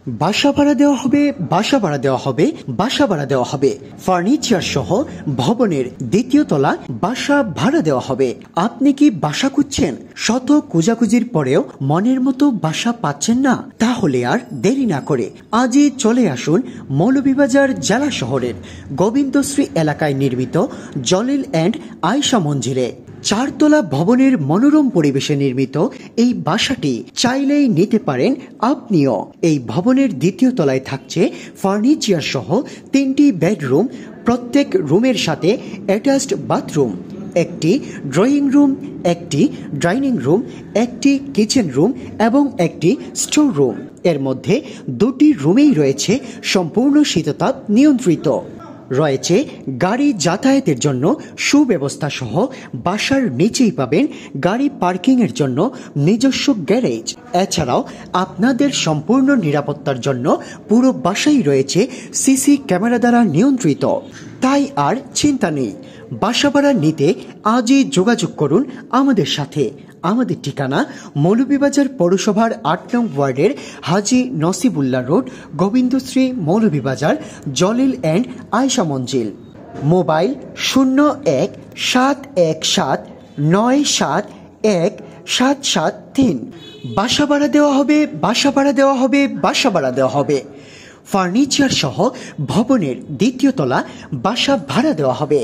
বাসা ভাড়া দেওয়া হবে, বাসা ভাড়া দেওয়া হবে, বাসা ভাড়া দেওয়া হবে। ফার্নিচার সহ ভবনের দ্বিতীয় তলা বাসা ভাড়া দেওয়া হবে। আপনি কি বাসা খুঁজছেন? শত খোঁজাখুঁজির পরেও মনের মতো বাসা পাচ্ছেন না? তাহলে আর দেরি না করে আজই চলে আসুন মৌলভীবাজার জেলা শহরের গোবিন্দশ্রী এলাকায় নির্মিত জলিল অ্যান্ড আয়শা মঞ্জিলে। চারতলা ভবনের মনোরম পরিবেশে নির্মিত এই বাসাটি চাইলেই নিতে পারেন আপনিও। এই ভবনের দ্বিতীয় তলায় থাকছে ফার্নিচার সহ 3টি বেডরুম, প্রত্যেক রুমের সাথে অ্যাটাচড বাথরুম, একটি ড্রয়িং রুম, একটি ডাইনিং রুম, একটি কিচেন রুম এবং একটি স্টোর রুম। এর মধ্যে 2টি রুমেই রয়েছে সম্পূর্ণ শীততাপ নিয়ন্ত্রিত। রয়েছে গাড়ি যাতায়াতের জন্য সুব্যবস্থা সহ বাসার নিচেই পাবেন গাড়ি পার্কিং এর জন্য নিজস্ব গ্যারেজ। এছাড়াও আপনাদের সম্পূর্ণ নিরাপত্তার জন্য পুরো বাসাই রয়েছে সিসি ক্যামেরা দ্বারা নিয়ন্ত্রিত। তাই আর চিন্তা নেই, বাসা ভাড়া নিতে আজই যোগাযোগ করুন আমাদের সাথে। আমাদের ঠিকানা মৌলভীবাজার পৌরসভার 8 নং ওয়ার্ডের Haji Nasibullah road, Gobindashri, Moulvibazar, Jalil and Ayesha Manzil. Mobile 0171797173। বাসা ভাড়া দেওয়া হবে, বাসা ভাড়া দেওয়া হবে, বাসা ভাড়া দেওয়া হবে। ফার্নিচার সহ ভবনের দ্বিতীয় তলা বাসা ভাড়া দেওয়া হবে।